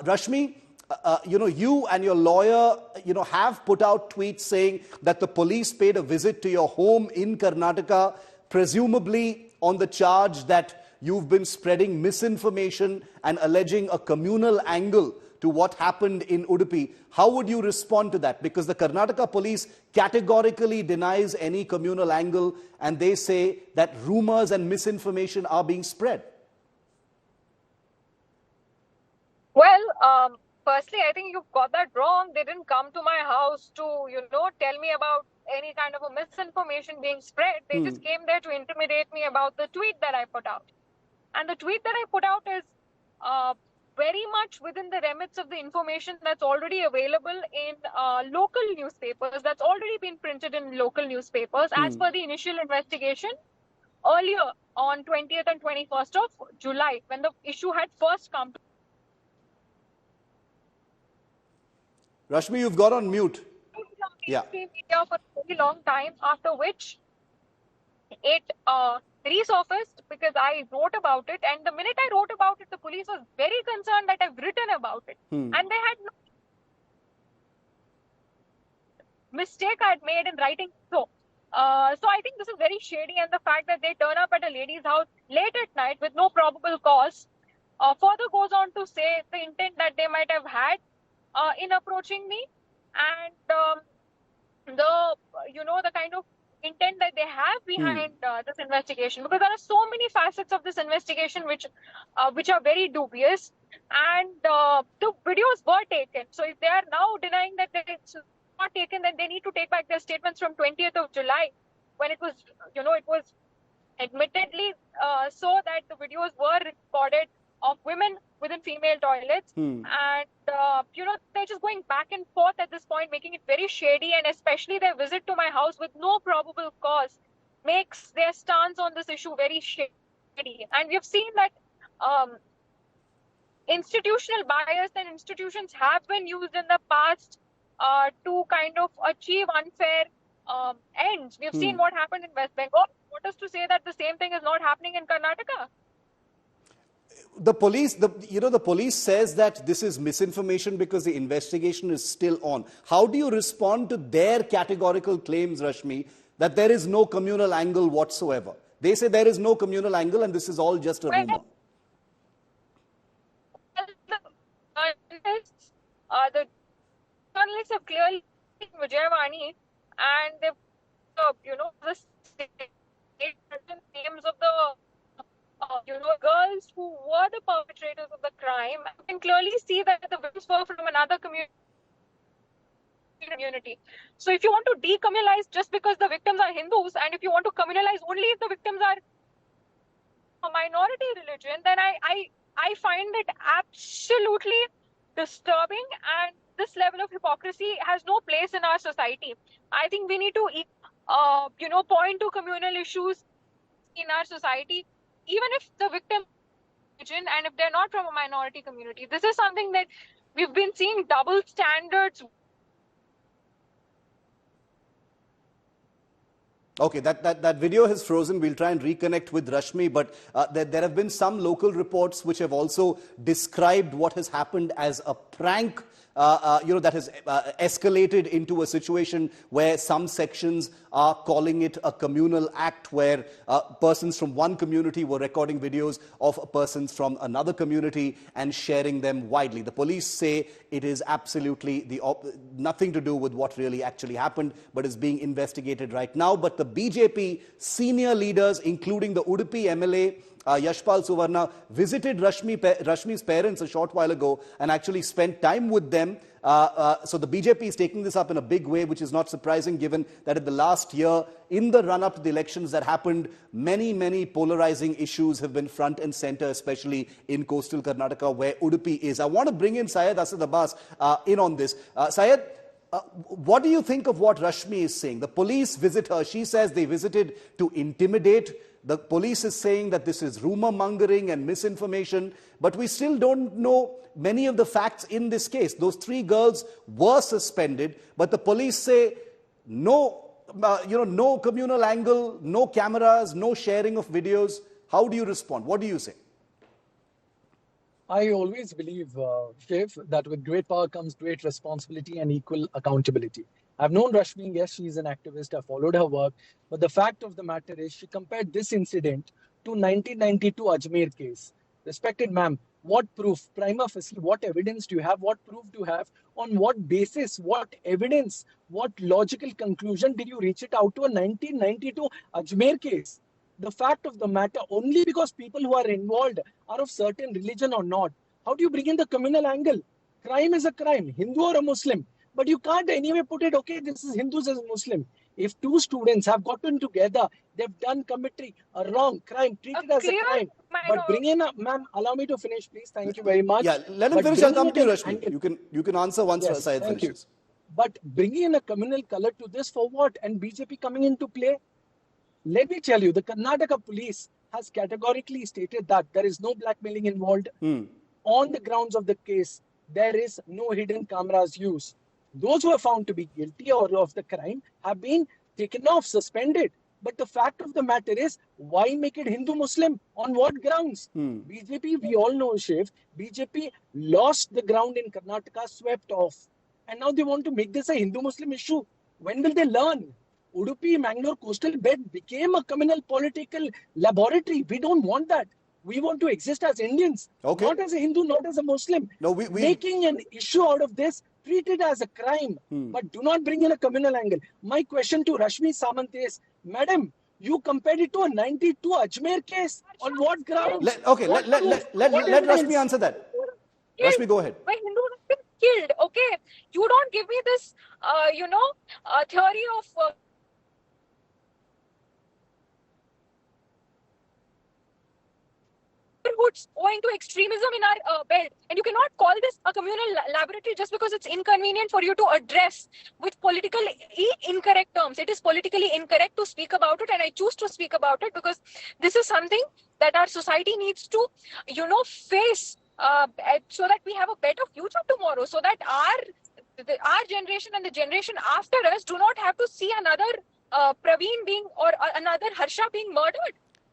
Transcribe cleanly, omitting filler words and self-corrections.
Rashmi, you and your lawyer, have put out tweets saying that the police paid a visit to your home in Karnataka, presumably on the charge that you've been spreading misinformation and alleging a communal angle to what happened in Udupi. How would you respond to that? Because the Karnataka police categorically denies any communal angle, and they say that rumors and misinformation are being spread. Well, firstly, I think you've got that wrong. They didn't come to my house to, tell me about any kind of a misinformation being spread. They just came there to intimidate me about the tweet that I put out. And the tweet that I put out is very much within the remits of the information that's already available in local newspapers, that's already been printed in local newspapers as per the initial investigation earlier on 20th and 21st of July, when the issue had first come to. Rashmi, you've got on mute. Yeah. Media for a very long time, after which it resurfaced because I wrote about it, and the minute I wrote about it, the police was very concerned that I've written about it, and they had no mistake I had made in writing so. So I think this is very shady, and the fact that they turn up at a lady's house late at night with no probable cause further goes on to say the intent that they might have had in approaching me, and the kind of intent that they have behind this investigation, because there are so many facets of this investigation which are very dubious, and the videos were taken. So if they are now denying that it's not taken, then they need to take back their statements from 20th of July, when it was admittedly so that the videos were recorded of women within female toilets, and they're just going back and forth at this point, making it very shady, and especially their visit to my house with no probable cause makes their stance on this issue very shady. And we've seen that institutional bias and institutions have been used in the past to kind of achieve unfair ends. We've seen what happened in West Bengal. What is to say that the same thing is not happening in Karnataka? The police says that this is misinformation because the investigation is still on. How do you respond to their categorical claims, Rashmi, that there is no communal angle whatsoever? They say there is no communal angle and this is all just a rumor. The journalists have clearly seen Vijayavani, and they've, the names of the girls who were the perpetrators of the crime. You can clearly see that the victims were from another community. So if you want to decommunalize just because the victims are Hindus, and if you want to communalize only if the victims are a minority religion, then I find it absolutely disturbing, and this level of hypocrisy has no place in our society. I think we need to, point to communal issues in our society, even if the victim and if they're not from a minority community. This is something that we've been seeing double standards. Okay, that video has frozen. We'll try and reconnect with Rashmi, but there have been some local reports which have also described what has happened as a prank, that has escalated into a situation where some sections are calling it a communal act, where persons from one community were recording videos of persons from another community and sharing them widely. The police say it is absolutely nothing to do with what really actually happened, but is being investigated right now. But the BJP senior leaders, including the Udupi MLA, Yashpal Suvarna, visited Rashmi's parents a short while ago and actually spent time with them. So the BJP is taking this up in a big way, which is not surprising given that in the last year, in the run-up to the elections that happened, many polarizing issues have been front and center, especially in coastal Karnataka, where Udupi is. I want to bring in Syed Asad Abbas in on this. Syed, what do you think of what Rashmi is saying? The police visit her. She says they visited to intimidate. The police is saying that this is rumor mongering and misinformation, but we still don't know many of the facts in this case. Those 3 girls were suspended, but the police say no, no communal angle, no cameras, no sharing of videos. How do you respond? What do you say? I always believe, Shiv, that with great power comes great responsibility and equal accountability. I've known Rashmi, yes, she's an activist, I followed her work, but the fact of the matter is she compared this incident to 1992 Ajmer case. Respected ma'am, what proof, prima facie, what evidence do you have, what proof do you have, on what basis, what evidence, what logical conclusion did you reach it out to a 1992 Ajmer case? The fact of the matter, only because people who are involved are of certain religion or not. How do you bring in the communal angle? Crime is a crime, Hindu or a Muslim. But you can't anyway put it, okay, this is Hindus as Muslim. If two students have gotten together, they've done committing a wrong crime, treat A it as a clear crime. But minor. bring in a, ma'am, allow me to finish, please. Thank you very much. Yeah, let him But finish. I'll bringing come in to you, an Rashmi. angle, You can answer once yes, Syed thank you. finishes. But bringing in a communal color to this for what? And BJP coming into play? Let me tell you, the Karnataka police has categorically stated that there is no blackmailing involved. On the grounds of the case, there is no hidden cameras used. Those who are found to be guilty or of the crime have been taken off, suspended. But the fact of the matter is, why make it Hindu-Muslim? On what grounds? BJP, we all know, Shiv, BJP lost the ground in Karnataka, swept off. And now they want to make this a Hindu-Muslim issue. When will they learn? Udupi, Mangalore coastal belt became a communal political laboratory. We don't want that. We want to exist as Indians, Okay. not as a Hindu, not as a Muslim. No, Making an issue out of this, treat it as a crime, but do not bring in a communal angle. My question to Rashmi Samant is, Madam, you compared it to a 92 Ajmer case. On what grounds? let Rashmi answer that. Rashmi, go ahead. Where Hindus have been killed, okay? You don't give me this, theory of neighborhoods owing to extremism in our belt. And you cannot call this a communal laboratory just because it's inconvenient for you to address with politically incorrect terms. It is politically incorrect to speak about it, and I choose to speak about it because this is something that our society needs to, face so that we have a better future tomorrow, so that our generation and the generation after us do not have to see another Praveen being or another Harsha being murdered.